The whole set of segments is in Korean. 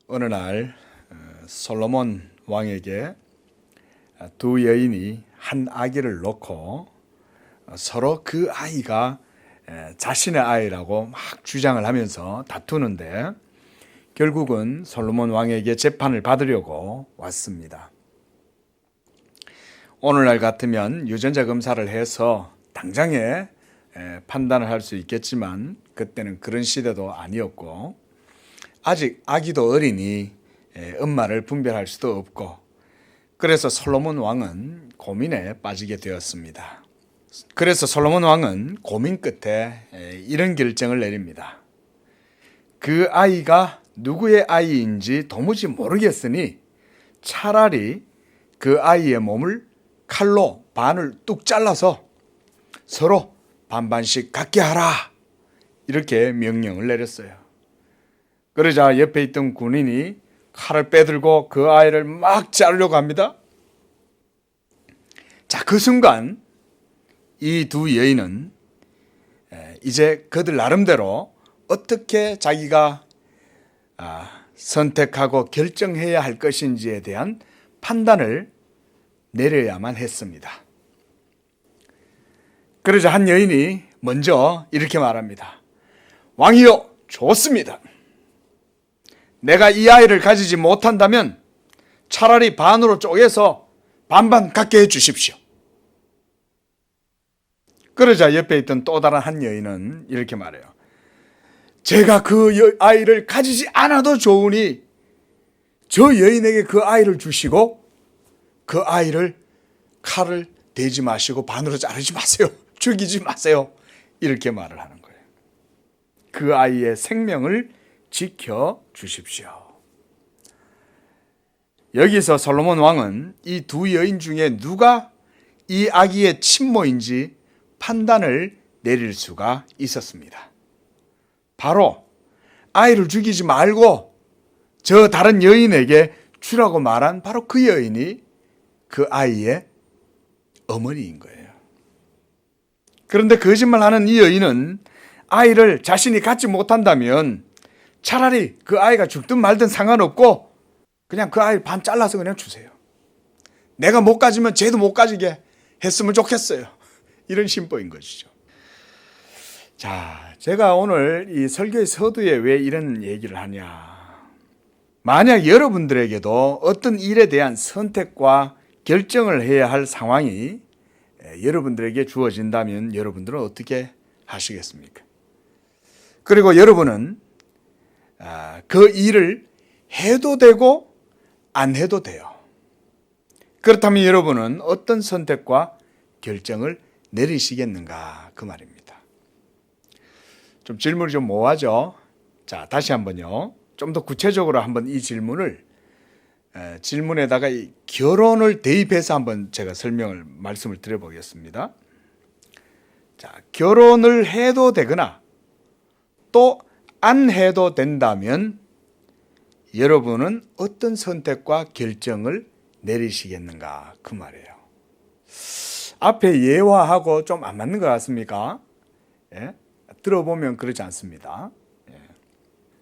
어느 날 솔로몬 왕에게 두 여인이 한 아기를 놓고 서로 그 아이가 자신의 아이라고 막 주장을 하면서 다투는데 결국은 솔로몬 왕에게 재판을 받으려고 왔습니다. 오늘날 같으면 유전자 검사를 해서 당장에 판단을 할 수 있겠지만 그때는 그런 시대도 아니었고 아직 아기도 어리니 엄마를 분별할 수도 없고 그래서 솔로몬 왕은 고민에 빠지게 되었습니다. 그래서 솔로몬 왕은 고민 끝에 이런 결정을 내립니다. 그 아이가 누구의 아이인지 도무지 모르겠으니 차라리 그 아이의 몸을 칼로 반을 뚝 잘라서 서로 반반씩 갖게 하라. 이렇게 명령을 내렸어요. 그러자 옆에 있던 군인이 칼을 빼들고 그 아이를 막 자르려고 합니다. 자, 그 순간 이 두 여인은 이제 그들 나름대로 어떻게 자기가 선택하고 결정해야 할 것인지에 대한 판단을 내려야만 했습니다. 그러자 한 여인이 먼저 이렇게 말합니다. 왕이여, 좋습니다. 내가 이 아이를 가지지 못한다면 차라리 반으로 쪼개서 반반 갖게 해 주십시오. 그러자 옆에 있던 또 다른 한 여인은 이렇게 말해요. 제가 그 아이를 가지지 않아도 좋으니 저 여인에게 그 아이를 주시고 그 아이를 칼을 대지 마시고 반으로 자르지 마세요. 죽이지 마세요. 이렇게 말을 하는 거예요. 그 아이의 생명을 지켜 주십시오. 여기서 솔로몬 왕은 이 두 여인 중에 누가 이 아기의 친모인지 판단을 내릴 수가 있었습니다. 바로 아이를 죽이지 말고 저 다른 여인에게 주라고 말한 바로 그 여인이 그 아이의 어머니인 거예요. 그런데 거짓말하는 이 여인은 아이를 자신이 갖지 못한다면 차라리 그 아이가 죽든 말든 상관없고 그냥 그 아이를 반 잘라서 그냥 주세요. 내가 못 가지면 쟤도 못 가지게 했으면 좋겠어요. 이런 심보인 것이죠. 자, 제가 오늘 이 설교의 서두에 왜 이런 얘기를 하냐. 만약 여러분들에게도 어떤 일에 대한 선택과 결정을 해야 할 상황이 여러분들에게 주어진다면 여러분들은 어떻게 하시겠습니까? 그리고 여러분은 그 일을 해도 되고 안 해도 돼요. 그렇다면 여러분은 어떤 선택과 결정을 내리시겠는가 그 말입니다. 좀 질문이 좀 모호하죠? 자, 다시 한번요. 좀 더 구체적으로 한번 이 질문을 질문에다가 이 결혼을 대입해서 한번 제가 말씀을 드려보겠습니다. 자, 결혼을 해도 되거나 또 안 해도 된다면 여러분은 어떤 선택과 결정을 내리시겠는가 그 말이에요. 앞에 예화하고 좀 안 맞는 것 같습니까? 예? 들어보면 그렇지 않습니다. 예.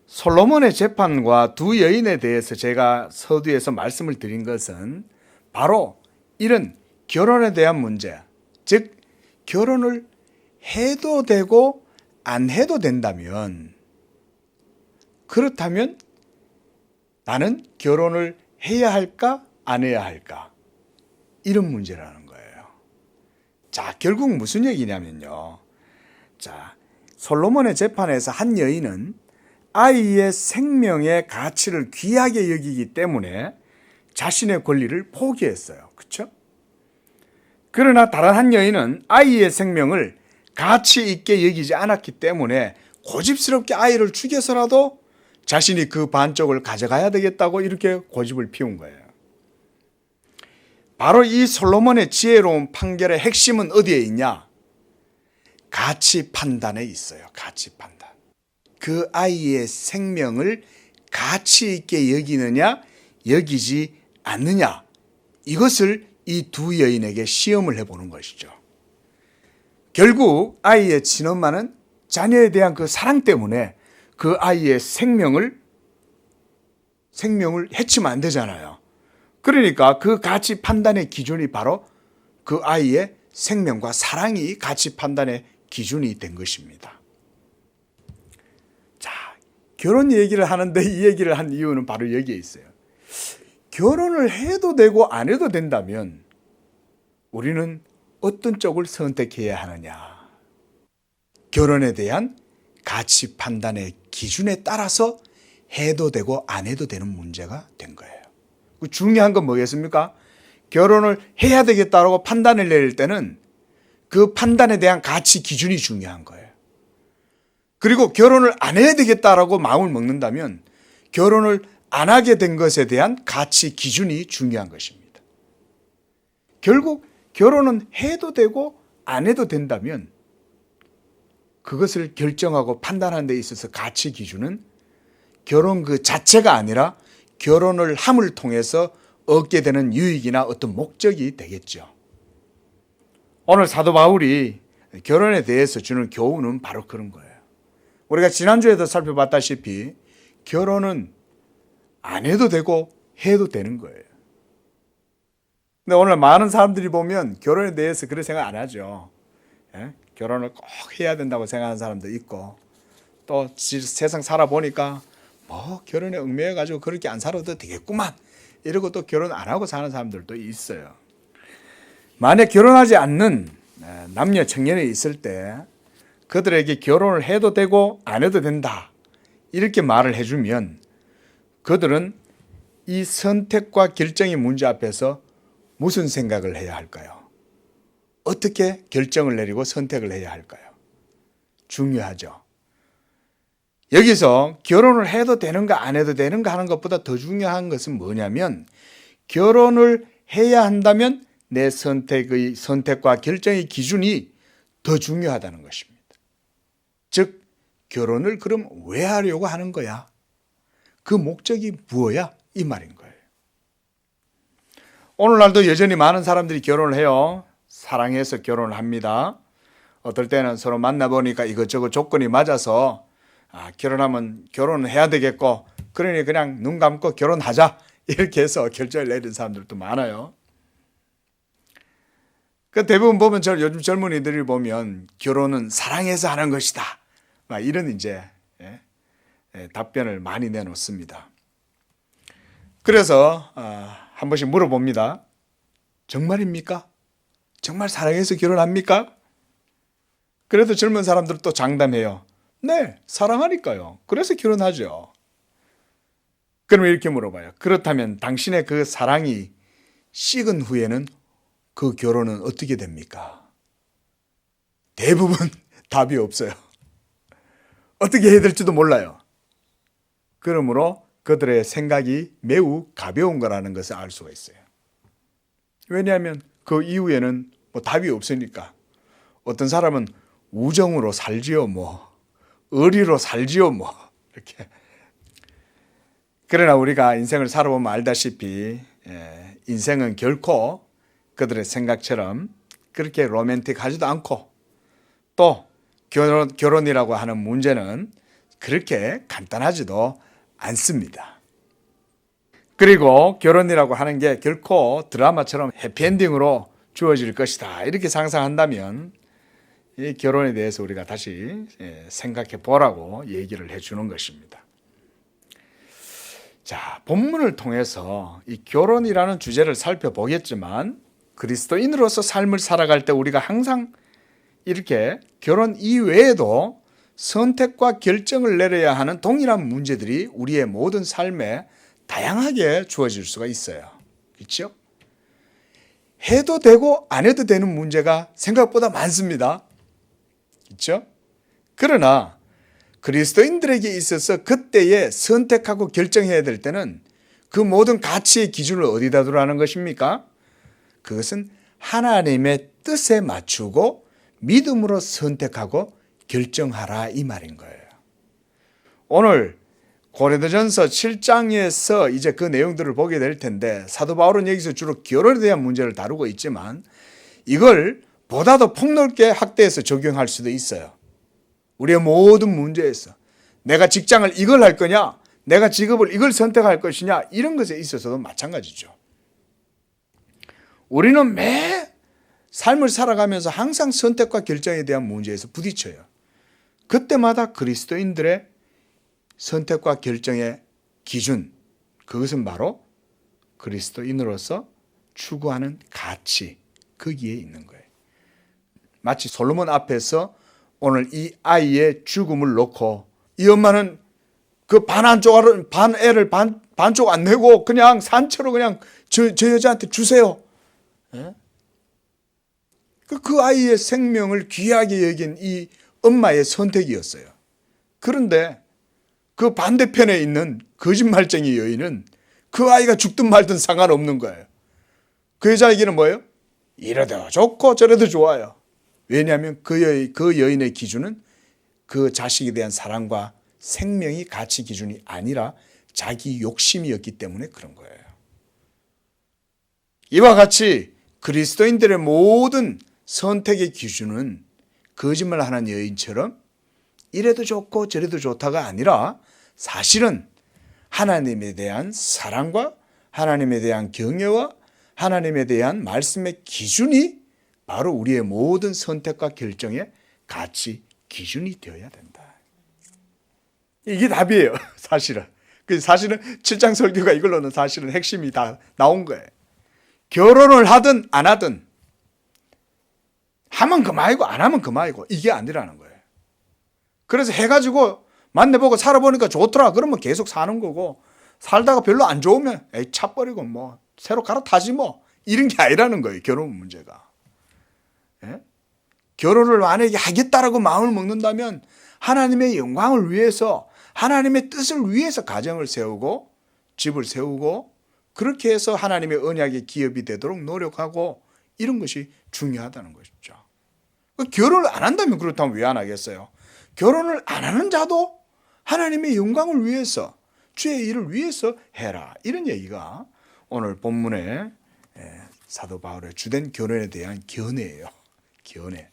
솔로몬의 재판과 두 여인에 대해서 제가 서두에서 말씀을 드린 것은 바로 이런 결혼에 대한 문제, 즉 결혼을 해도 되고 안 해도 된다면 그렇다면 나는 결혼을 해야 할까 안 해야 할까 이런 문제라는 거예요. 자, 결국 무슨 얘기냐면요. 자, 솔로몬의 재판에서 한 여인은 아이의 생명의 가치를 귀하게 여기기 때문에 자신의 권리를 포기했어요. 그렇죠? 그러나 다른 한 여인은 아이의 생명을 가치 있게 여기지 않았기 때문에 고집스럽게 아이를 죽여서라도 자신이 그 반쪽을 가져가야 되겠다고 이렇게 고집을 피운 거예요. 바로 이 솔로몬의 지혜로운 판결의 핵심은 어디에 있냐? 가치 판단에 있어요. 가치 판단. 그 아이의 생명을 가치 있게 여기느냐, 여기지 않느냐. 이것을 이 두 여인에게 시험을 해보는 것이죠. 결국 아이의 친엄마는 자녀에 대한 그 사랑 때문에 그 아이의 생명을 생명을 해치면 안 되잖아요. 그러니까 그 가치 판단의 기준이 바로 그 아이의 생명과 사랑이 가치 판단의 기준이 된 것입니다. 자, 결혼 얘기를 하는데 이 얘기를 한 이유는 바로 여기에 있어요. 결혼을 해도 되고 안 해도 된다면 우리는 어떤 쪽을 선택해야 하느냐. 결혼에 대한 가치 판단의 기준에 따라서 해도 되고 안 해도 되는 문제가 된 거예요. 중요한 건 뭐겠습니까? 결혼을 해야 되겠다라고 판단을 내릴 때는 그 판단에 대한 가치 기준이 중요한 거예요. 그리고 결혼을 안 해야 되겠다라고 마음을 먹는다면 결혼을 안 하게 된 것에 대한 가치 기준이 중요한 것입니다. 결국 결혼은 해도 되고 안 해도 된다면 그것을 결정하고 판단하는 데 있어서 가치 기준은 결혼 그 자체가 아니라 결혼을 함을 통해서 얻게 되는 유익이나 어떤 목적이 되겠죠. 오늘 사도 바울이 결혼에 대해서 주는 교훈은 바로 그런 거예요. 우리가 지난주에도 살펴봤다시피 결혼은 안 해도 되고 해도 되는 거예요. 근데 오늘 많은 사람들이 보면 결혼에 대해서 그런 생각 안 하죠. 예? 결혼을 꼭 해야 된다고 생각하는 사람도 있고 또 세상 살아보니까 뭐 결혼에 얽매여가지고 그렇게 안 살아도 되겠구만 이러고 또 결혼 안 하고 사는 사람들도 있어요. 만약 결혼하지 않는 남녀 청년이 있을 때 그들에게 결혼을 해도 되고 안 해도 된다 이렇게 말을 해주면 그들은 이 선택과 결정의 문제 앞에서 무슨 생각을 해야 할까요? 어떻게 결정을 내리고 선택을 해야 할까요? 중요하죠. 여기서 결혼을 해도 되는가 안 해도 되는가 하는 것보다 더 중요한 것은 뭐냐면 결혼을 해야 한다면 내 선택과 결정의 기준이 더 중요하다는 것입니다. 즉 결혼을 그럼 왜 하려고 하는 거야? 그 목적이 무엇이야? 이 말인 거예요. 오늘날도 여전히 많은 사람들이 결혼을 해요. 사랑해서 결혼을 합니다. 어떨 때는 서로 만나보니까 이것저것 조건이 맞아서 결혼하면 결혼을 해야 되겠고 그러니 그냥 눈 감고 결혼하자 이렇게 해서 결정을 내린 사람들도 많아요. 그 대부분 보면 요즘 젊은이들이 보면 결혼은 사랑해서 하는 것이다 이런 이제 답변을 많이 내놓습니다. 그래서 한 번씩 물어봅니다. 정말입니까? 정말 사랑해서 결혼합니까? 그래도 젊은 사람들은 또 장담해요. 네, 사랑하니까요. 그래서 결혼하죠. 그러면 이렇게 물어봐요. 그렇다면 당신의 그 사랑이 식은 후에는 그 결혼은 어떻게 됩니까? 대부분 답이 없어요. 어떻게 해야 될지도 몰라요. 그러므로 그들의 생각이 매우 가벼운 거라는 것을 알 수가 있어요. 왜냐하면 그 이후에는 답이 없으니까. 어떤 사람은 우정으로 살지요 의리로 살지요 이렇게. 그러나 우리가 인생을 살아보면 알다시피 인생은 결코 그들의 생각처럼 그렇게 로맨틱하지도 않고 또 결혼이라고 하는 문제는 그렇게 간단하지도 않습니다. 그리고 결혼이라고 하는 게 결코 드라마처럼 해피엔딩으로 주어질 것이다 이렇게 상상한다면 이 결혼에 대해서 우리가 다시 생각해 보라고 얘기를 해주는 것입니다. 자, 본문을 통해서 이 결혼이라는 주제를 살펴보겠지만 그리스도인으로서 삶을 살아갈 때 우리가 항상 이렇게 결혼 이외에도 선택과 결정을 내려야 하는 동일한 문제들이 우리의 모든 삶에 다양하게 주어질 수가 있어요. 그렇죠? 해도 되고 안 해도 되는 문제가 생각보다 많습니다. 그렇죠? 그러나 그리스도인들에게 있어서 그때에 선택하고 결정해야 될 때는 그 모든 가치의 기준을 어디다 두라는 것입니까? 그것은 하나님의 뜻에 맞추고 믿음으로 선택하고 결정하라 이 말인 거예요. 오늘 고린도전서 7장에서 이제 그 내용들을 보게 될 텐데 사도 바울은 여기서 주로 결혼에 대한 문제를 다루고 있지만 이걸 보다도 폭넓게 확대해서 적용할 수도 있어요. 우리의 모든 문제에서 내가 직장을 이걸 할 거냐 내가 직업을 이걸 선택할 것이냐, 이런 것에 있어서도 마찬가지죠. 우리는 매 삶을 살아가면서 항상 선택과 결정에 대한 문제에서 부딪혀요. 그때마다 그리스도인들의 선택과 결정의 기준, 그것은 바로 그리스도인으로서 추구하는 가치, 거기에 있는 거예요. 마치 솔로몬 앞에서 오늘 이 아이의 죽음을 놓고 이 엄마는 그 반 애를 반쪽 안 내고 그냥 산채로 그냥 저 여자한테 주세요. 예? 그 아이의 생명을 귀하게 여긴 이 엄마의 선택이었어요. 그런데 그 반대편에 있는 거짓말쟁이 여인은 그 아이가 죽든 말든 상관없는 거예요. 그 여자에게는 뭐예요? 이래도 좋고 저래도 좋아요. 왜냐하면 그 여인의 기준은 그 자식에 대한 사랑과 생명이 가치 기준이 아니라 자기 욕심이었기 때문에 그런 거예요. 이와 같이 그리스도인들의 모든 선택의 기준은 거짓말하는 여인처럼 이래도 좋고 저래도 좋다가 아니라 사실은 하나님에 대한 사랑과 하나님에 대한 경외와 하나님에 대한 말씀의 기준이 바로 우리의 모든 선택과 결정의 가치 기준이 되어야 된다. 이게 답이에요. 사실은. 사실은 7장 설교가 이걸로는 사실은 핵심이 다 나온 거예요. 결혼을 하든 안 하든 하면 그만이고 안 하면 그만이고 이게 아니라는 거예요. 그래서 해가지고 만나보고 살아보니까 좋더라. 그러면 계속 사는 거고 살다가 별로 안 좋으면 에이 차버리고 뭐 새로 갈아타지 뭐 이런 게 아니라는 거예요. 결혼 문제가. 예? 결혼을 만약에 하겠다라고 마음을 먹는다면 하나님의 영광을 위해서 하나님의 뜻을 위해서 가정을 세우고 집을 세우고 그렇게 해서 하나님의 언약의 기업이 되도록 노력하고 이런 것이 중요하다는 것이죠. 결혼을 안 한다면 그렇다면 왜 안 하겠어요? 결혼을 안 하는 자도 하나님의 영광을 위해서 주의 일을 위해서 해라. 이런 얘기가 오늘 본문의 사도 바울의 주된 결혼에 대한 견해예요. 견해.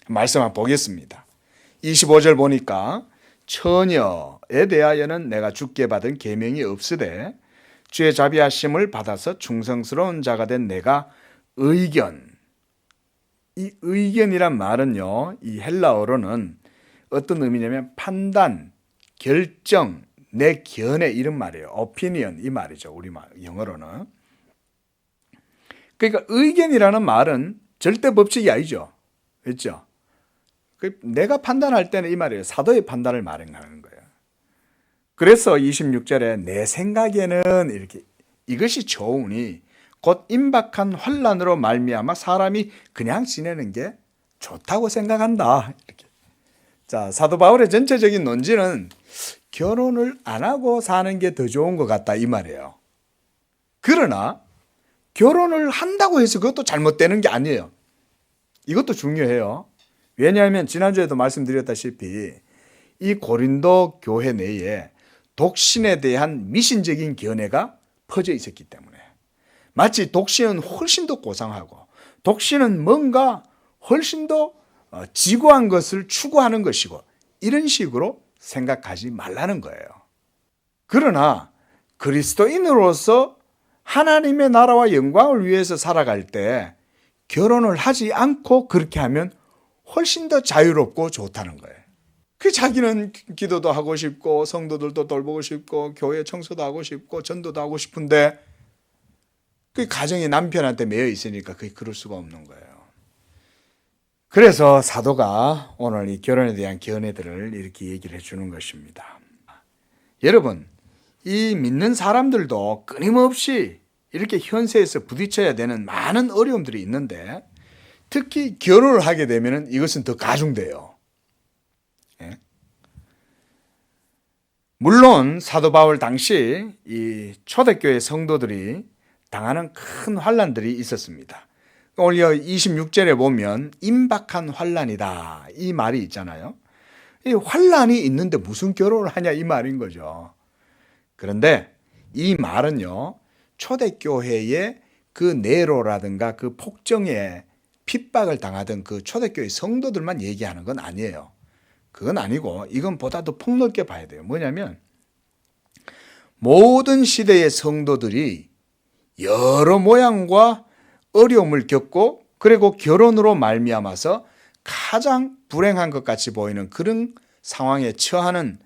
말씀 한번 보겠습니다. 25절 보니까 처녀에 대하여는 내가 주께 받은 계명이 없으되 주의 자비하심을 받아서 충성스러운 자가 된 내가 의견. 이 의견이란 말은요, 이 헬라어로는 어떤 의미냐면 판단, 결정, 내 견해 이런 말이에요. opinion 이 말이죠. 우리말 영어로는. 그러니까 의견이라는 말은 절대 법칙이 아니죠. 그렇죠? 내가 판단할 때는 이 말이에요. 사도의 판단을 말하는 거예요. 그래서 26절에 내 생각에는 이렇게 이것이 좋으니 곧 임박한 환난으로 말미암아 사람이 그냥 지내는 게 좋다고 생각한다. 이렇게. 자, 사도 바울의 전체적인 논지는 결혼을 안 하고 사는 게 더 좋은 것 같다 이 말이에요. 그러나 결혼을 한다고 해서 그것도 잘못되는 게 아니에요. 이것도 중요해요. 왜냐하면 지난주에도 말씀드렸다시피 이 고린도 교회 내에 독신에 대한 미신적인 견해가 퍼져 있었기 때문에 마치 독신은 훨씬 더 고상하고 독신은 뭔가 훨씬 더 지고한 것을 추구하는 것이고 이런 식으로 생각하지 말라는 거예요. 그러나 그리스도인으로서 하나님의 나라와 영광을 위해서 살아갈 때 결혼을 하지 않고 그렇게 하면 훨씬 더 자유롭고 좋다는 거예요. 자기는 기도도 하고 싶고 성도들도 돌보고 싶고 교회 청소도 하고 싶고 전도도 하고 싶은데 그 가정이 남편한테 매여 있으니까 그게 그럴 수가 없는 거예요. 그래서 사도가 오늘 이 결혼에 대한 견해들을 이렇게 얘기를 해주는 것입니다. 여러분, 이 믿는 사람들도 끊임없이 이렇게 현세에서 부딪혀야 되는 많은 어려움들이 있는데 특히 결혼을 하게 되면 이것은 더 가중돼요. 예? 물론 사도 바울 당시 이 초대교회 성도들이 당하는 큰 환난들이 있었습니다. 오늘 26절에 보면 임박한 환난이다 이 말이 있잖아요. 이 환난이 있는데 무슨 결혼을 하냐 이 말인 거죠. 그런데 이 말은요 초대교회의 그 네로라든가 그 폭정에 핍박을 당하던 그 초대교회 성도들만 얘기하는 건 아니에요. 그건 아니고 이건 보다 더 폭넓게 봐야 돼요. 뭐냐면 모든 시대의 성도들이 여러 모양과 어려움을 겪고 그리고 결혼으로 말미암아서 가장 불행한 것 같이 보이는 그런 상황에 처하는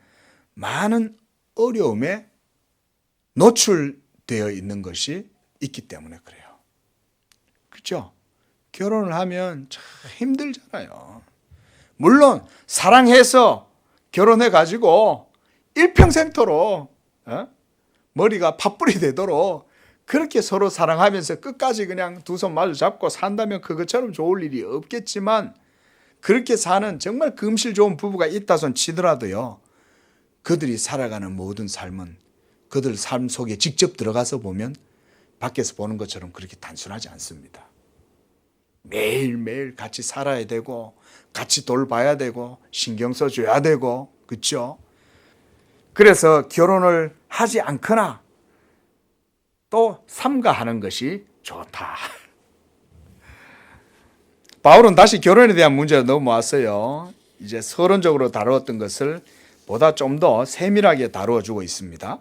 많은 어려움에 노출되어 있는 것이 있기 때문에 그래요. 그렇죠? 결혼을 하면 참 힘들잖아요. 물론 사랑해서 결혼해가지고 일평생토록 머리가 팥불이 되도록 그렇게 서로 사랑하면서 끝까지 그냥 두 손 마주 잡고 산다면 그것처럼 좋을 일이 없겠지만 그렇게 사는 정말 금실 좋은 부부가 있다 손 치더라도요. 그들이 살아가는 모든 삶은 그들 삶 속에 직접 들어가서 보면 밖에서 보는 것처럼 그렇게 단순하지 않습니다. 매일매일 같이 살아야 되고 같이 돌봐야 되고 신경 써줘야 되고 그렇죠? 그래서 결혼을 하지 않거나 또 삼가하는 것이 좋다. 바울은 다시 결혼에 대한 문제를 넘어왔어요. 이제 서론적으로 다루었던 것을 보다 좀 더 세밀하게 다루어 주고 있습니다.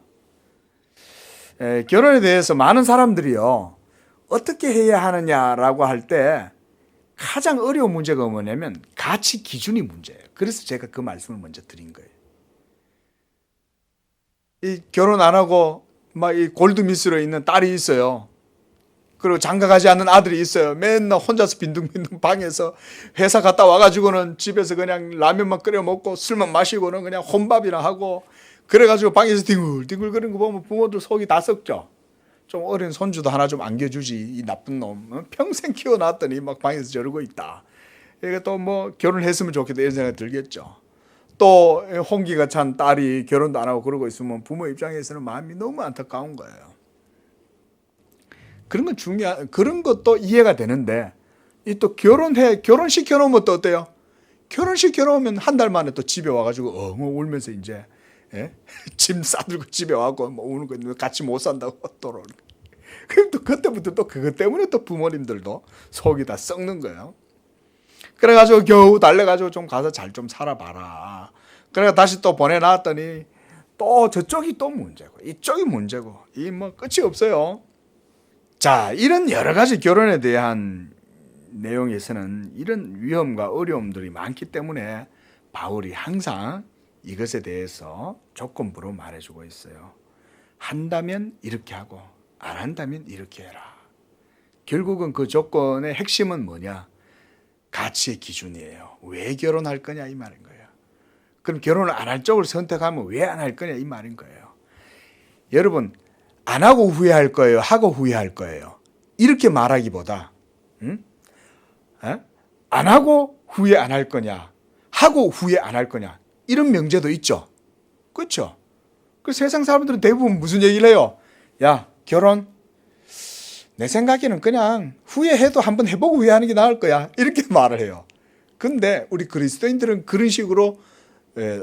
결혼에 대해서 많은 사람들이요. 어떻게 해야 하느냐라고 할 때 가장 어려운 문제가 뭐냐면 가치 기준이 문제예요. 그래서 제가 그 말씀을 먼저 드린 거예요. 이 결혼 안 하고 막 이 골드미스로 있는 딸이 있어요. 그리고 장가가지 않는 아들이 있어요. 맨날 혼자서 빈둥빈둥 방에서 회사 갔다 와가지고는 집에서 그냥 라면만 끓여 먹고 술만 마시고는 그냥 혼밥이나 하고 그래가지고 방에서 뒹굴뒹굴 거리는 거 보면 부모들 속이 다 썩죠. 좀 어린 손주도 하나 좀 안겨주지 이 나쁜 놈 평생 키워놨더니 막 방에서 저러고 있다. 이게 또 뭐 결혼했으면 좋겠다 이런 생각이 들겠죠. 또 홍기가 찬 딸이 결혼도 안 하고 그러고 있으면 부모 입장에서는 마음이 너무 안타까운 거예요. 그런 건 그런 것도 이해가 되는데 이 또 결혼시켜 놓으면 또 어때요? 결혼시켜 놓으면 한 달 만에 또 집에 와가지고 울면서 이제 짐 싸들고 집에 와고 뭐 우는 거 같이 못 산다고 또 그럼 또 그때부터 또 그것 때문에 또 부모님들도 속이 다 썩는 거예요. 그래가지고 겨우 달래가지고 좀 가서 잘 좀 살아봐라. 그래가 다시 또 보내놨더니 또 저쪽이 또 문제고 이쪽이 문제고 이 뭐 끝이 없어요. 자, 이런 여러 가지 결혼에 대한 내용에서는 이런 위험과 어려움들이 많기 때문에 바울이 항상 이것에 대해서 조건부로 말해주고 있어요. 한다면 이렇게 하고 안 한다면 이렇게 해라. 결국은 그 조건의 핵심은 뭐냐? 가치의 기준이에요. 왜 결혼할 거냐 이 말인 거예요. 그럼 결혼을 안 할 쪽을 선택하면 왜 안 할 거냐 이 말인 거예요. 여러분 안 하고 후회할 거예요? 하고 후회할 거예요? 이렇게 말하기보다 안 하고 후회 안 할 거냐? 하고 후회 안 할 거냐? 이런 명제도 있죠. 그렇죠? 그 세상 사람들은 대부분 무슨 얘기를 해요? 야, 결혼 내 생각에는 그냥 후회해도 한번 해보고 후회하는 게 나을 거야. 이렇게 말을 해요. 근데 우리 그리스도인들은 그런 식으로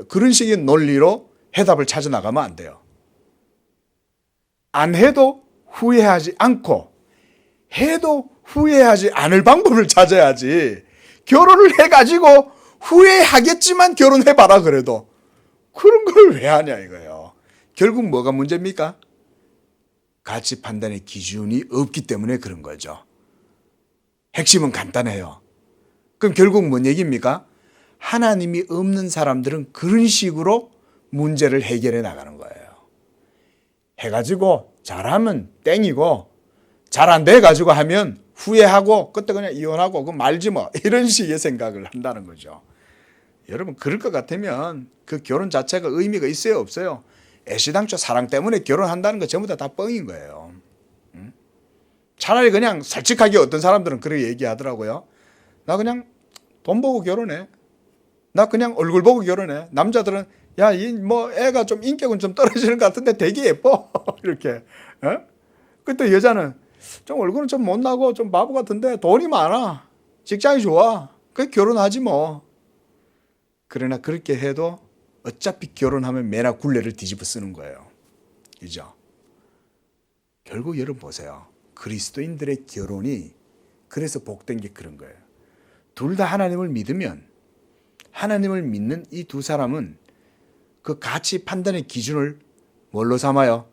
그런 식의 논리로 해답을 찾아 나가면 안 돼요. 안 해도 후회하지 않고 해도 후회하지 않을 방법을 찾아야지. 결혼을 해가지고 후회하겠지만 결혼해봐라 그래도 그런 걸 왜 하냐 이거예요. 결국 뭐가 문제입니까? 가치 판단의 기준이 없기 때문에 그런 거죠. 핵심은 간단해요. 그럼 결국 뭔 얘기입니까? 하나님이 없는 사람들은 그런 식으로 문제를 해결해 나가는 거예요. 해가지고 잘하면 땡이고 잘 안 돼가지고 하면 후회하고 그때 그냥 이혼하고 그 말지 뭐 이런 식의 생각을 한다는 거죠. 여러분 그럴 것 같으면 그 결혼 자체가 의미가 있어요 없어요? 애시당초 사랑 때문에 결혼한다는 거 전부 다 뻥인 거예요. 차라리 그냥 솔직하게 어떤 사람들은 그렇게 얘기하더라고요. 나 그냥 돈 보고 결혼해. 나 그냥 얼굴 보고 결혼해. 남자들은 야, 이 뭐 애가 좀 인격은 좀 떨어지는 것 같은데 되게 예뻐. 이렇게. 그때 여자는 좀 얼굴은 좀 못나고 좀 바보 같은데 돈이 많아. 직장이 좋아. 그 결혼하지 뭐. 그러나 그렇게 해도 어차피 결혼하면 매나 굴레를 뒤집어 쓰는 거예요. 그죠? 결국 여러분 보세요. 그리스도인들의 결혼이 그래서 복된 게 그런 거예요. 둘 다 하나님을 믿으면 하나님을 믿는 이 두 사람은 그 가치 판단의 기준을 뭘로 삼아요?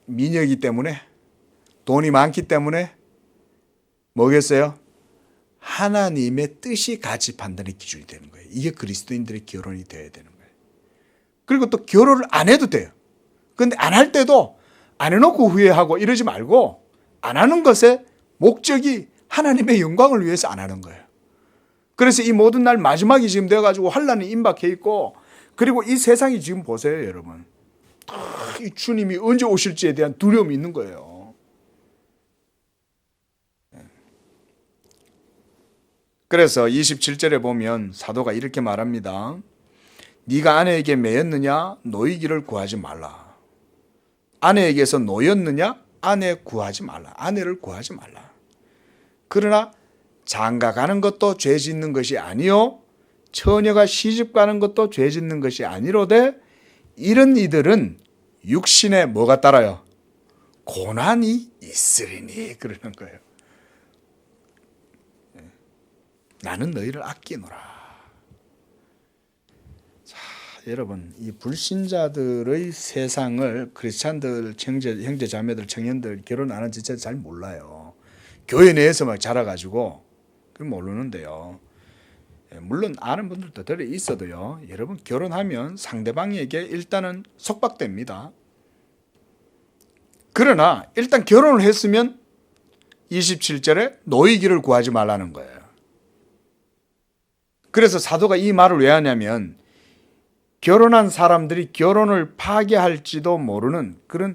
미녀이기 때문에? 돈이 많기 때문에? 뭐겠어요? 하나님의 뜻이 가치 판단의 기준이 되는 거예요. 이게 그리스도인들의 결혼이 되어야 되는 거예요. 그리고 또 결혼을 안 해도 돼요. 그런데 안 할 때도 안 해놓고 후회하고 이러지 말고 안 하는 것의 목적이 하나님의 영광을 위해서 안 하는 거예요. 그래서 이 모든 날 마지막이 지금 되어가지고 환란이 임박해 있고, 그리고 이 세상이 지금 보세요, 여러분. 이 주님이 언제 오실지에 대한 두려움이 있는 거예요. 그래서 27절에 보면 사도가 이렇게 말합니다. 네가 아내에게 매였느냐? 노이기를 구하지 말라. 아내에게서 노였느냐? 아내 구하지 말라. 아내를 구하지 말라. 그러나 장가 가는 것도 죄 짓는 것이 아니요 처녀가 시집 가는 것도 죄 짓는 것이 아니로되 이런 이들은 육신에 뭐가 따라요? 고난이 있으리니 그러는 거예요. 나는 너희를 아끼노라. 자, 여러분, 이 불신자들의 세상을 크리스찬들, 형제 자매들, 청년들 결혼 안 한 지체 잘 몰라요. 교회 내에서 막 자라가지고 그건 모르는데요. 물론 아는 분들도 들어 있어도요. 여러분, 결혼하면 상대방에게 일단은 속박됩니다. 그러나 일단 결혼을 했으면 27절에 노이기를 구하지 말라는 거예요. 그래서 사도가 이 말을 왜 하냐면 결혼한 사람들이 결혼을 파괴할지도 모르는 그런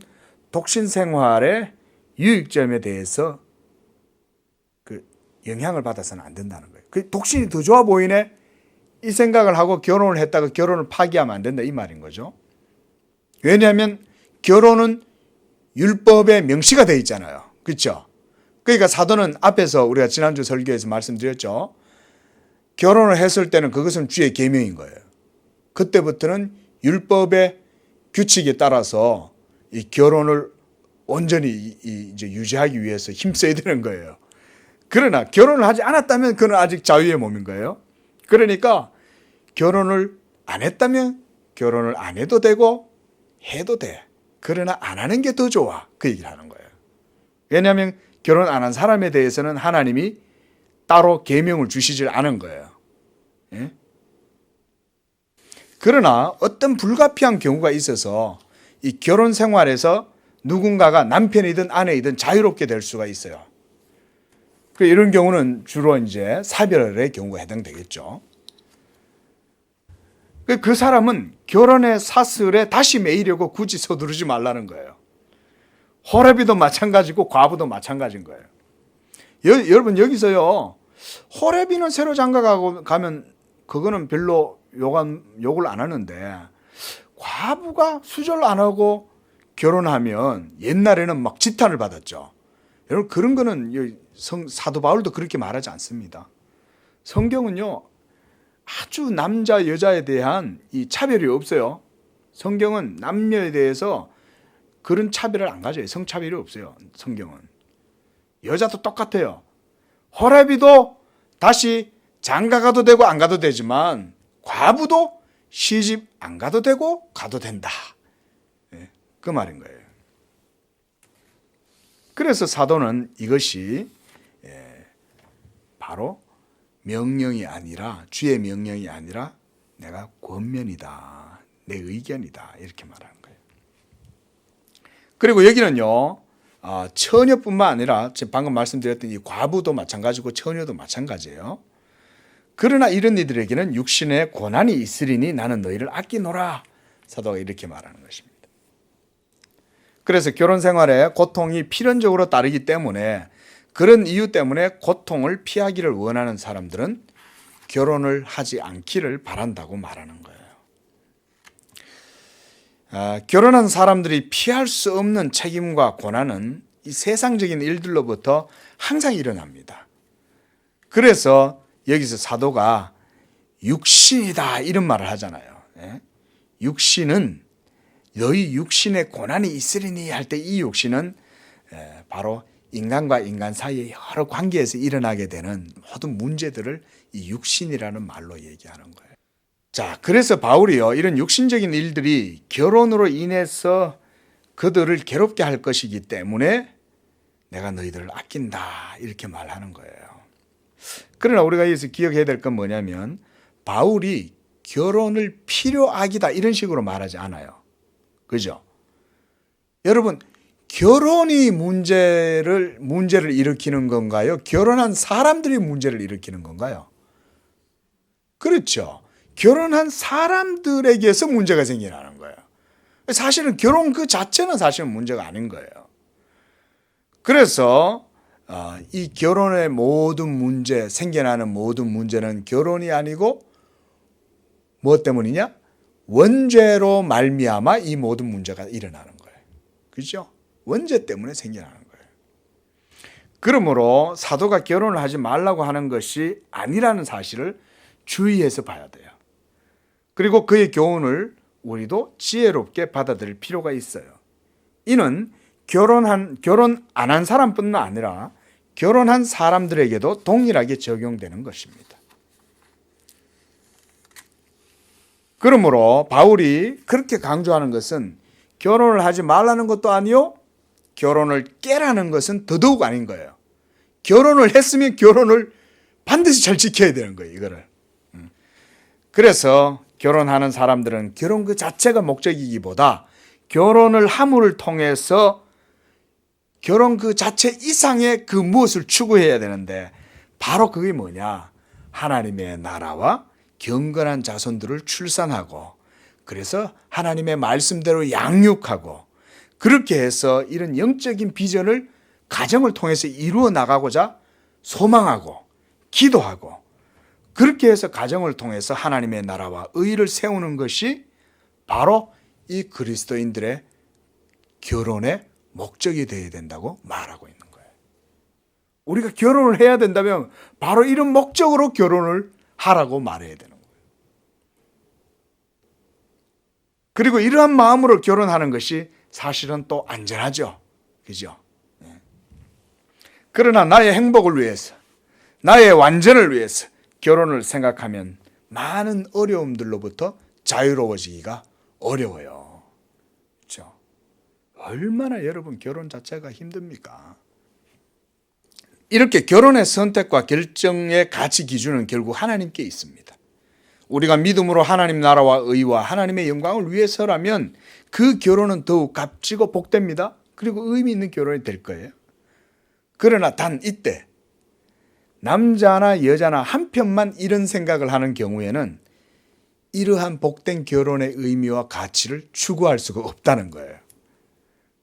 독신 생활의 유익점에 대해서 그 영향을 받아서는 안 된다는 거예요. 그 독신이 더 좋아 보이네? 이 생각을 하고 결혼을 했다가 결혼을 파기하면 안 된다 이 말인 거죠. 왜냐하면 결혼은 율법의 명시가 되어 있잖아요. 그렇죠? 그러니까 사도는 앞에서 우리가 지난주 설교에서 말씀드렸죠. 결혼을 했을 때는 그것은 주의 계명인 거예요. 그때부터는 율법의 규칙에 따라서 이 결혼을 온전히 이제 유지하기 위해서 힘써야 되는 거예요. 그러나 결혼을 하지 않았다면 그는 아직 자유의 몸인 거예요. 그러니까 결혼을 안 했다면 결혼을 안 해도 되고 해도 돼. 그러나 안 하는 게 더 좋아. 그 얘기를 하는 거예요. 왜냐하면 결혼 안 한 사람에 대해서는 하나님이 따로 계명을 주시질 않은 거예요. 예? 그러나 어떤 불가피한 경우가 있어서 이 결혼 생활에서 누군가가 남편이든 아내이든 자유롭게 될 수가 있어요. 이런 경우는 주로 이제 사별의 경우가 해당되겠죠. 그 사람은 결혼의 사슬에 다시 매이려고 굳이 서두르지 말라는 거예요. 호레비도 마찬가지고 과부도 마찬가지인 거예요. 여러분 여기서요. 호레비는 새로 장가 가면 그거는 별로 욕을 안 하는데 과부가 수절 안 하고 결혼하면 옛날에는 막 지탄을 받았죠. 여러분 그런 거는 사도 바울도 그렇게 말하지 않습니다. 성경은요. 아주 남자 여자에 대한 이 차별이 없어요. 성경은 남녀에 대해서 그런 차별을 안 가져요. 성차별이 없어요. 성경은. 여자도 똑같아요. 호레비도 다시 장가 가도 되고 안 가도 되지만 과부도 시집 안 가도 되고 가도 된다. 그 말인 거예요. 그래서 사도는 이것이 바로 명령이 아니라 주의 명령이 아니라 내가 권면이다. 내 의견이다. 이렇게 말하는 거예요. 그리고 여기는요. 처녀뿐만 아니라 방금 말씀드렸던 이 과부도 마찬가지고 처녀도 마찬가지예요. 그러나 이런 이들에게는 육신의 고난이 있으리니 나는 너희를 아끼노라. 사도가 이렇게 말하는 것입니다. 그래서 결혼 생활에 고통이 필연적으로 따르기 때문에 그런 이유 때문에 고통을 피하기를 원하는 사람들은 결혼을 하지 않기를 바란다고 말하는 거예요. 결혼한 사람들이 피할 수 없는 책임과 고난은 이 세상적인 일들로부터 항상 일어납니다. 그래서 여기서 사도가 육신이다 이런 말을 하잖아요. 육신은 너희 육신에 고난이 있으리니 할 때 이 육신은 바로 인간과 인간 사이의 여러 관계에서 일어나게 되는 모든 문제들을 이 육신이라는 말로 얘기하는 거예요. 자, 그래서 바울이요, 이런 육신적인 일들이 결혼으로 인해서 그들을 괴롭게 할 것이기 때문에 내가 너희들을 아낀다, 이렇게 말하는 거예요. 그러나 우리가 여기서 기억해야 될 건 뭐냐면, 바울이 결혼을 필요악이다 이런 식으로 말하지 않아요. 그죠? 여러분, 결혼이 문제를 일으키는 건가요? 결혼한 사람들이 문제를 일으키는 건가요? 그렇죠. 결혼한 사람들에게서 문제가 생기는 거예요. 사실은 결혼 그 자체는 사실은 문제가 아닌 거예요. 그래서 이 결혼의 모든 문제, 생겨나는 모든 문제는 결혼이 아니고 무엇 때문이냐? 원죄로 말미암아 이 모든 문제가 일어나는 거예요. 그렇죠? 원죄 때문에 생겨나는 거예요. 그러므로 사도가 결혼을 하지 말라고 하는 것이 아니라는 사실을 주의해서 봐야 돼요. 그리고 그의 교훈을 우리도 지혜롭게 받아들일 필요가 있어요. 이는 결혼 안 한 사람뿐만 아니라 결혼한 사람들에게도 동일하게 적용되는 것입니다. 그러므로 바울이 그렇게 강조하는 것은 결혼을 하지 말라는 것도 아니요, 결혼을 깨라는 것은 더더욱 아닌 거예요. 결혼을 했으면 결혼을 반드시 잘 지켜야 되는 거예요, 이거를. 그래서 결혼하는 사람들은 결혼 그 자체가 목적이기보다 결혼을 함을 통해서 결혼 그 자체 이상의 그 무엇을 추구해야 되는데, 바로 그게 뭐냐? 하나님의 나라와 경건한 자손들을 출산하고, 그래서 하나님의 말씀대로 양육하고, 그렇게 해서 이런 영적인 비전을 가정을 통해서 이루어 나가고자 소망하고 기도하고, 그렇게 해서 가정을 통해서 하나님의 나라와 의를 세우는 것이 바로 이 그리스도인들의 결혼의 목적이 되어야 된다고 말하고 있는 거예요. 우리가 결혼을 해야 된다면 바로 이런 목적으로 결혼을 하라고 말해야 되는 거예요. 그리고 이러한 마음으로 결혼하는 것이 사실은 또 안전하죠. 그죠? 그러나 나의 행복을 위해서, 나의 완전을 위해서 결혼을 생각하면 많은 어려움들로부터 자유로워지기가 어려워요. 그렇죠? 얼마나 여러분 결혼 자체가 힘듭니까? 이렇게 결혼의 선택과 결정의 가치 기준은 결국 하나님께 있습니다. 우리가 믿음으로 하나님 나라와 의와 하나님의 영광을 위해서라면 그 결혼은 더욱 값지고 복됩니다. 그리고 의미 있는 결혼이 될 거예요. 그러나 단 이때 남자나 여자나 한편만 이런 생각을 하는 경우에는 이러한 복된 결혼의 의미와 가치를 추구할 수가 없다는 거예요.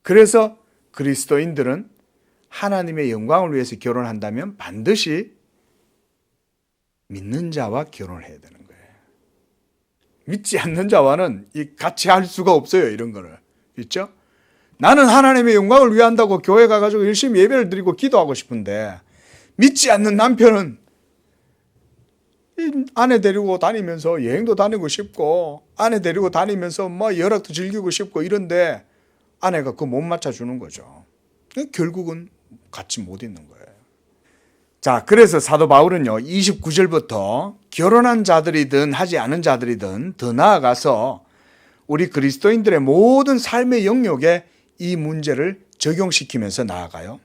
그래서 그리스도인들은 하나님의 영광을 위해서 결혼한다면 반드시 믿는 자와 결혼을 해야 되는 거예요. 믿지 않는 자와는 같이 할 수가 없어요, 이런 거를. 있죠? 나는 하나님의 영광을 위한다고 교회 가가지고 열심히 예배를 드리고 기도하고 싶은데, 믿지 않는 남편은 아내 데리고 다니면서 여행도 다니고 싶고, 아내 데리고 다니면서 뭐 열악도 즐기고 싶고 이런데 아내가 그거 못 맞춰주는 거죠. 결국은 같이 못 있는 거예요. 자, 그래서 사도 바울은요, 29절부터 결혼한 자들이든 하지 않은 자들이든 더 나아가서 우리 그리스도인들의 모든 삶의 영역에 이 문제를 적용시키면서 나아가요.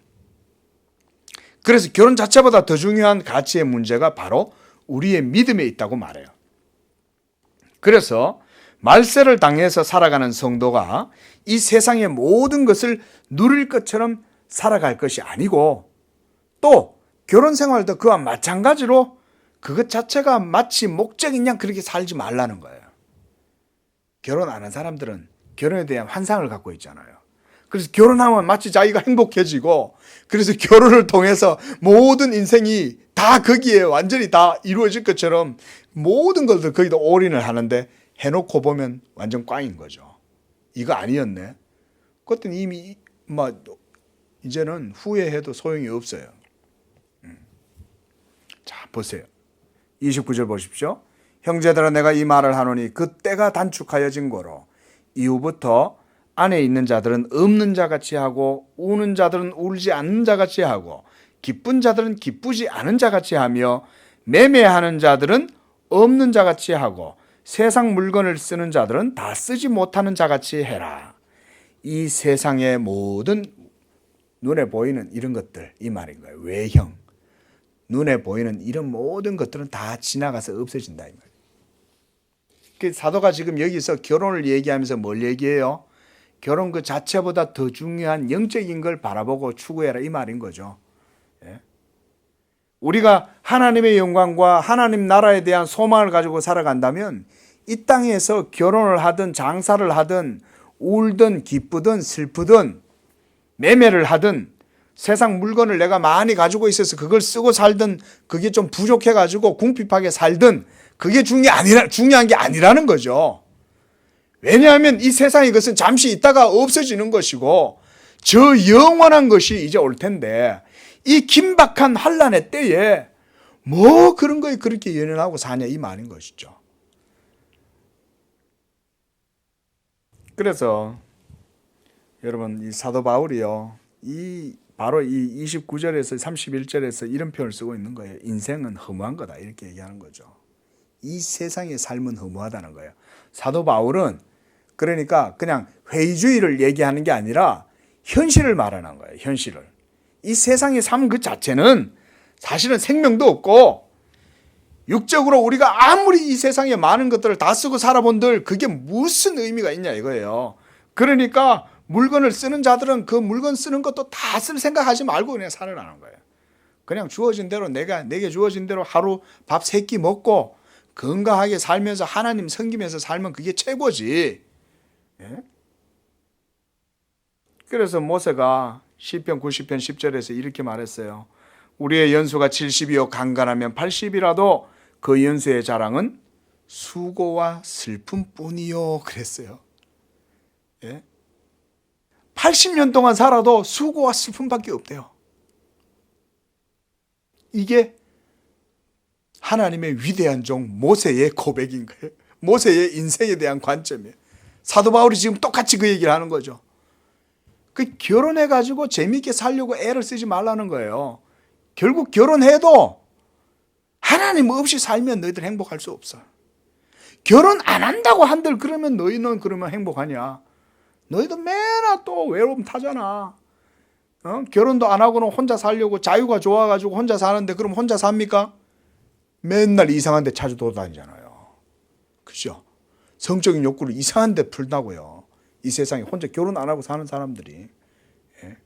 그래서 결혼 자체보다 더 중요한 가치의 문제가 바로 우리의 믿음에 있다고 말해요. 그래서 말세를 당해서 살아가는 성도가 이 세상의 모든 것을 누릴 것처럼 살아갈 것이 아니고, 또 결혼 생활도 그와 마찬가지로 그것 자체가 마치 목적인 양 그렇게 살지 말라는 거예요. 결혼 안 한 사람들은 결혼에 대한 환상을 갖고 있잖아요. 그래서 결혼하면 마치 자기가 행복해지고, 그래서 결혼을 통해서 모든 인생이 다 거기에 완전히 다 이루어질 것처럼 모든 것들 거기다 올인을 하는데, 해놓고 보면 완전 꽝인 거죠. 이거 아니었네. 그것은 이미 이제는 후회해도 소용이 없어요. 자, 보세요. 29절 보십시오. 형제들아, 내가 이 말을 하노니 그 때가 단축하여진 거로 이후부터 안에 있는 자들은 없는 자같이 하고 우는 자들은 울지 않는 자같이 하고 기쁜 자들은 기쁘지 않은 자같이 하며 매매하는 자들은 없는 자같이 하고 세상 물건을 쓰는 자들은 다 쓰지 못하는 자같이 해라. 이 세상의 모든 눈에 보이는 이런 것들, 이 말인 거예요. 외형, 눈에 보이는 이런 모든 것들은 다 지나가서 없어진다 이 말이에요. 그 사도가 지금 여기서 결혼을 얘기하면서 뭘 얘기해요? 결혼 그 자체보다 더 중요한 영적인 걸 바라보고 추구해라 이 말인 거죠. 예? 우리가 하나님의 영광과 하나님 나라에 대한 소망을 가지고 살아간다면 이 땅에서 결혼을 하든 장사를 하든 울든 기쁘든 슬프든 매매를 하든 세상 물건을 내가 많이 가지고 있어서 그걸 쓰고 살든 그게 좀 부족해가지고 궁핍하게 살든 그게 중요한 게 아니라는 거죠. 왜냐하면 이 세상의 것은 잠시 있다가 없어지는 것이고 저 영원한 것이 이제 올 텐데 이 긴박한 환난의 때에 뭐 그런 거에 그렇게 연연하고 사냐 이 말인 것이죠. 그래서 여러분 이 사도 바울이요 바로 이 29절에서 31절에서 이런 표현을 쓰고 있는 거예요. 인생은 허무한 거다 이렇게 얘기하는 거죠. 이 세상의 삶은 허무하다는 거예요. 사도 바울은 그러니까 그냥 회의주의를 얘기하는 게 아니라 현실을 말하는 거예요. 현실을. 이 세상의 삶 그 자체는 사실은 생명도 없고 육적으로 우리가 아무리 이 세상에 많은 것들을 다 쓰고 살아본들 그게 무슨 의미가 있냐 이거예요. 그러니까 물건을 쓰는 자들은 그 물건 쓰는 것도 다 쓸 생각하지 말고 그냥 살아라는 거예요. 그냥 주어진 대로 내게 주어진 대로 하루 밥 3끼 먹고 건강하게 살면서 하나님 섬기면서 살면 그게 최고지. 예? 그래서 모세가 시편 90편 10절에서 이렇게 말했어요. 우리의 연수가 70이요 강간하면 80이라도 그 연수의 자랑은 수고와 슬픔뿐이요 그랬어요. 예? 80년 동안 살아도 수고와 슬픔밖에 없대요. 이게 하나님의 위대한 종 모세의 고백인 거예요. 모세의 인생에 대한 관점이에요. 사도 바울이 지금 똑같이 그 얘기를 하는 거죠. 그 결혼해가지고 재미있게 살려고 애를 쓰지 말라는 거예요. 결국 결혼해도 하나님 없이 살면 너희들 행복할 수 없어. 결혼 안 한다고 한들 그러면 너희는 그러면 행복하냐? 너희도 맨날 또 외로움 타잖아. 결혼도 안 하고는 혼자 살려고 자유가 좋아가지고 혼자 사는데 그럼 혼자 삽니까? 맨날 이상한 데 찾아 돌아다니잖아요. 그죠? 성적인 욕구를 이상한 데 풀다고요. 이 세상에 혼자 결혼 안 하고 사는 사람들이. 예?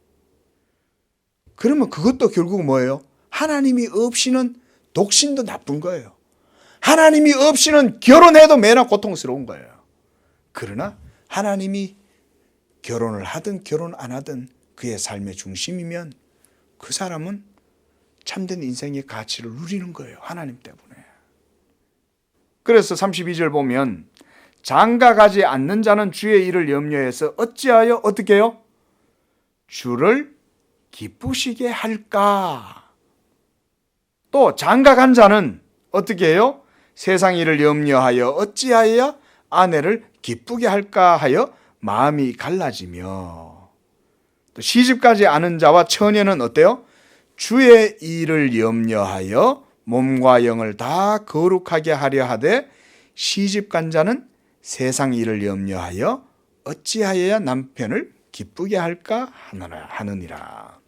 그러면 그것도 결국 뭐예요? 하나님이 없이는 독신도 나쁜 거예요. 하나님이 없이는 결혼해도 매나 고통스러운 거예요. 그러나 하나님이 결혼을 하든 결혼 안 하든 그의 삶의 중심이면 그 사람은 참된 인생의 가치를 누리는 거예요. 하나님 때문에. 그래서 32절 보면 장가가지 않는 자는 주의 일을 염려해서 어찌하여 어떻게 해요? 주를 기쁘시게 할까? 또 장가간 자는 어떻게 해요? 세상 일을 염려하여 어찌하여 아내를 기쁘게 할까 하여 마음이 갈라지며 또 시집가지 않은 자와 처녀는 어때요? 주의 일을 염려하여 몸과 영을 다 거룩하게 하려 하되 시집간 자는 세상 일을 염려하여 어찌하여야 남편을 기쁘게 할까 하느니라.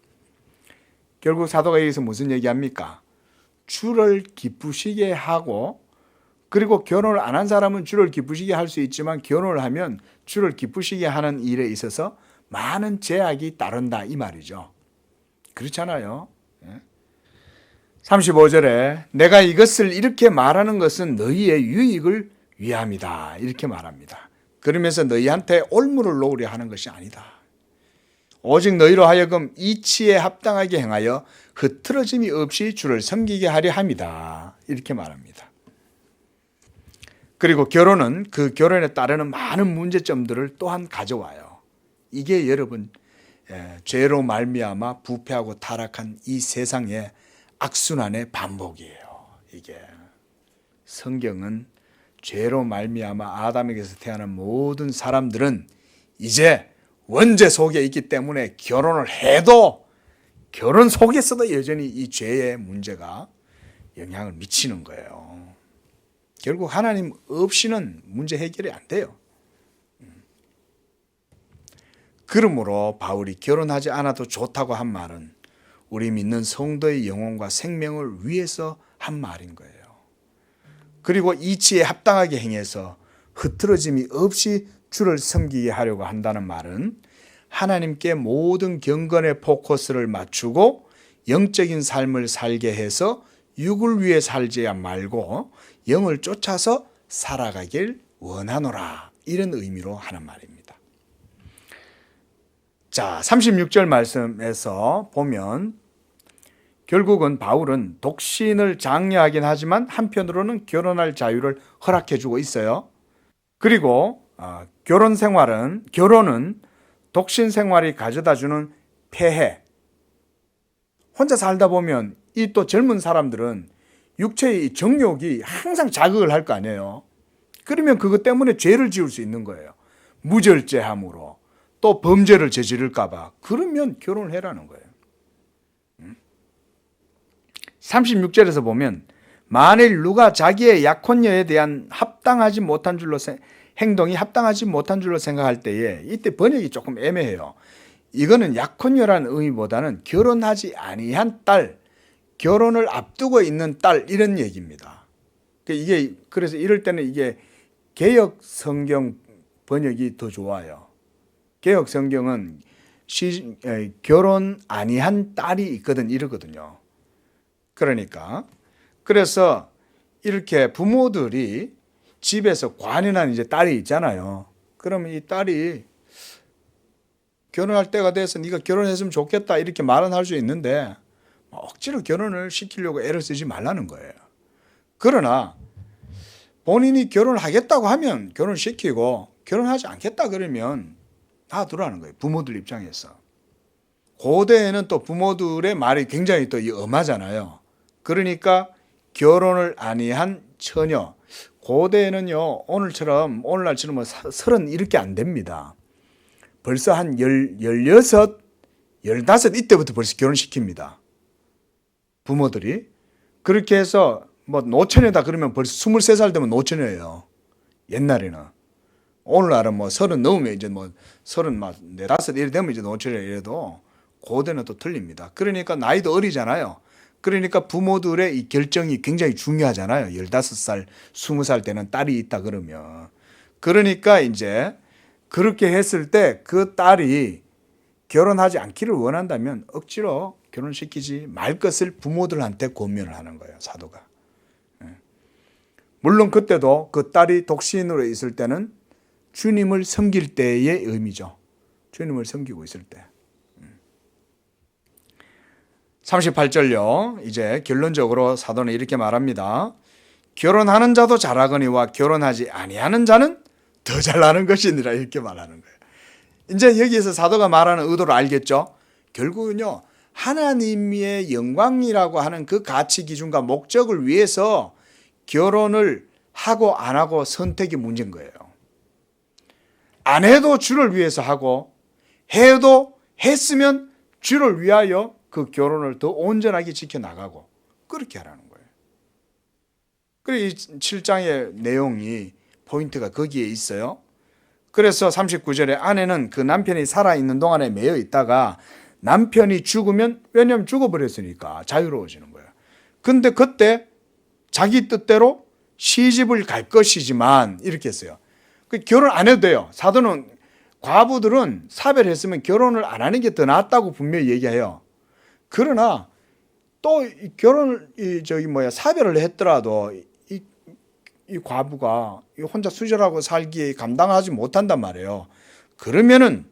결국 사도가 여기서 무슨 얘기합니까? 주를 기쁘시게 하고 그리고 결혼을 안 한 사람은 주를 기쁘시게 할 수 있지만 결혼을 하면 주를 기쁘시게 하는 일에 있어서 많은 제약이 따른다 이 말이죠. 그렇잖아요. 35절에 내가 이것을 이렇게 말하는 것은 너희의 유익을 위함이다 이렇게 말합니다. 그러면서 너희한테 올무를 놓으려 하는 것이 아니다. 오직 너희로 하여금 이치에 합당하게 행하여 흐트러짐이 없이 주를 섬기게 하려 함이다 이렇게 말합니다. 그리고 결혼은 그 결혼에 따르는 많은 문제점들을 또한 가져와요. 이게 여러분 죄로 말미암아 부패하고 타락한 이 세상의 악순환의 반복이에요. 이게 성경은 죄로 말미암아 아담에게서 태어난 모든 사람들은 이제 원죄 속에 있기 때문에 결혼을 해도 결혼 속에서도 여전히 이 죄의 문제가 영향을 미치는 거예요. 결국 하나님 없이는 문제 해결이 안 돼요. 그러므로 바울이 결혼하지 않아도 좋다고 한 말은 우리 믿는 성도의 영혼과 생명을 위해서 한 말인 거예요. 그리고 이치에 합당하게 행해서 흐트러짐이 없이 주를 섬기게 하려고 한다는 말은 하나님께 모든 경건의 포커스를 맞추고 영적인 삶을 살게 해서 육을 위해 살지 말고 영을 쫓아서 살아가길 원하노라, 이런 의미로 하는 말입니다. 자, 36절 말씀에서 보면 결국은 바울은 독신을 장려하긴 하지만 한편으로는 결혼할 자유를 허락해 주고 있어요. 그리고 결혼은 독신 생활이 가져다 주는 폐해. 혼자 살다 보면 이 또 젊은 사람들은 육체의 정욕이 항상 자극을 할 거 아니에요. 그러면 그것 때문에 죄를 지을 수 있는 거예요. 무절제함으로 또 범죄를 저지를까 봐. 그러면 결혼을 해라는 거예요. 36절에서 보면 만일 누가 자기의 약혼녀에 대한 행동이 합당하지 못한 줄로 생각할 때에, 이때 번역이 조금 애매해요. 이거는 약혼녀라는 의미보다는 결혼하지 아니한 딸, 결혼을 앞두고 있는 딸, 이런 얘기입니다. 그래서 이럴 때는 이게 개역 성경 번역이 더 좋아요. 개역 성경은 결혼 아니한 딸이 있거든, 이러거든요. 그래서 이렇게 부모들이 집에서 관연한 이제 딸이 있잖아요. 그러면 이 딸이 결혼할 때가 돼서 네가 결혼했으면 좋겠다, 이렇게 말은 할 수 있는데 억지로 결혼을 시키려고 애를 쓰지 말라는 거예요. 그러나 본인이 결혼을 하겠다고 하면 결혼시키고, 결혼하지 않겠다 그러면 놔두라는 거예요. 부모들 입장에서. 고대에는 또 부모들의 말이 굉장히 또 엄하잖아요. 그러니까 결혼을 아니한 처녀, 고대에는요, 오늘날처럼 뭐 30 이렇게 안 됩니다. 벌써 한 16, 15 이때부터 벌써 결혼시킵니다. 부모들이. 그렇게 해서 뭐 노처녀다 그러면 벌써 23살 되면 노처녀예요. 옛날에는. 오늘날은 뭐 30 넘으면 이제 뭐 34, 5 이래 되면 이제 노처녀, 이래도 고대는 또 틀립니다. 그러니까 나이도 어리잖아요. 그러니까 부모들의 이 결정이 굉장히 중요하잖아요. 15살, 20살 되는 딸이 있다 그러면. 그러니까 이제 그렇게 했을 때 그 딸이 결혼하지 않기를 원한다면 억지로 결혼시키지 말 것을 부모들한테 권면을 하는 거예요, 사도가. 물론 그때도 그 딸이 독신으로 있을 때는 주님을 섬길 때의 의미죠. 주님을 섬기고 있을 때. 38절요. 이제 결론적으로 사도는 이렇게 말합니다. 결혼하는 자도 잘하거니와 결혼하지 아니하는 자는 더 잘나는 것이니라, 이렇게 말하는 거예요. 이제 여기에서 사도가 말하는 의도를 알겠죠? 결국은요, 하나님의 영광이라고 하는 그 가치 기준과 목적을 위해서 결혼을 하고 안 하고 선택이 문제인 거예요. 안 해도 주를 위해서 하고, 해도 했으면 주를 위하여 그 결혼을 더 온전하게 지켜나가고, 그렇게 하라는 거예요. 그래서 이 7장의 내용이 포인트가 거기에 있어요. 그래서 39절에 아내는 그 남편이 살아있는 동안에 매여 있다가 남편이 죽으면, 왜냐하면 죽어버렸으니까 자유로워지는 거예요. 근데 그때 자기 뜻대로 시집을 갈 것이지만, 이렇게 했어요. 결혼 안 해도 돼요. 사도는 과부들은 사별했으면 결혼을 안 하는 게 더 낫다고 분명히 얘기해요. 그러나 또 결혼을 사별을 했더라도 이 과부가 혼자 수절하고 살기에 감당하지 못한단 말이에요. 그러면은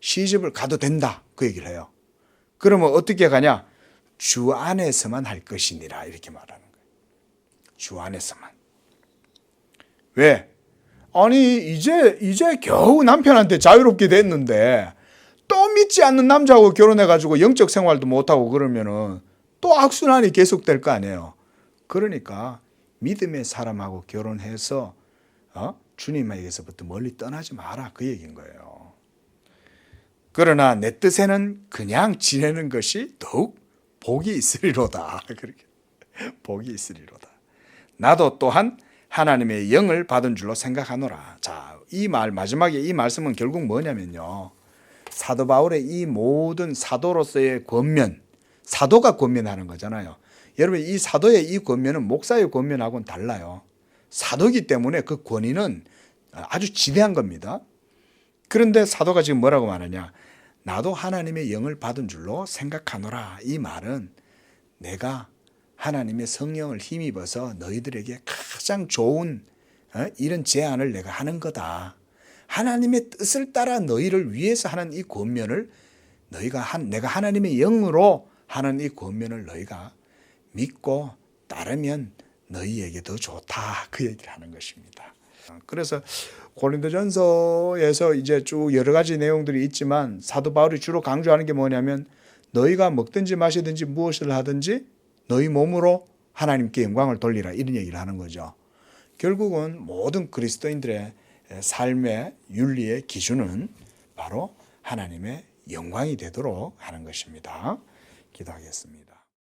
시집을 가도 된다, 그 얘기를 해요. 그러면 어떻게 가냐? 주 안에서만 할 것이니라, 이렇게 말하는 거예요. 주 안에서만. 왜? 아니 이제 겨우 남편한테 자유롭게 됐는데 또 믿지 않는 남자하고 결혼해가지고 영적 생활도 못하고 그러면은 또 악순환이 계속될 거 아니에요. 그러니까 믿음의 사람하고 결혼해서 주님에게서부터 멀리 떠나지 마라, 그 얘기인 거예요. 그러나 내 뜻에는 그냥 지내는 것이 더욱 복이 있으리로다. 그렇게 복이 있으리로다. 나도 또한 하나님의 영을 받은 줄로 생각하노라. 자, 이 말 마지막에 이 말씀은 결국 뭐냐면요. 사도 바울의 이 모든 사도로서의 권면, 사도가 권면하는 거잖아요. 여러분 이 사도의 이 권면은 목사의 권면하고는 달라요. 사도이기 때문에 그 권위는 아주 지대한 겁니다. 그런데 사도가 지금 뭐라고 말하냐? 나도 하나님의 영을 받은 줄로 생각하노라. 이 말은 내가 하나님의 성령을 힘입어서 너희들에게 가장 좋은 이런 제안을 내가 하는 거다. 하나님의 뜻을 따라 너희를 위해서 하는 이 권면을 내가 하나님의 영으로 하는 이 권면을 너희가 믿고 따르면 너희에게 더 좋다. 그 얘기를 하는 것입니다. 그래서 고린도전서에서 이제 쭉 여러 가지 내용들이 있지만 사도 바울이 주로 강조하는 게 뭐냐면 너희가 먹든지 마시든지 무엇을 하든지 너희 몸으로 하나님께 영광을 돌리라 이런 얘기를 하는 거죠. 결국은 모든 그리스도인들의 삶의 윤리의 기준은 바로 하나님의 영광이 되도록 하는 것입니다. 기도하겠습니다.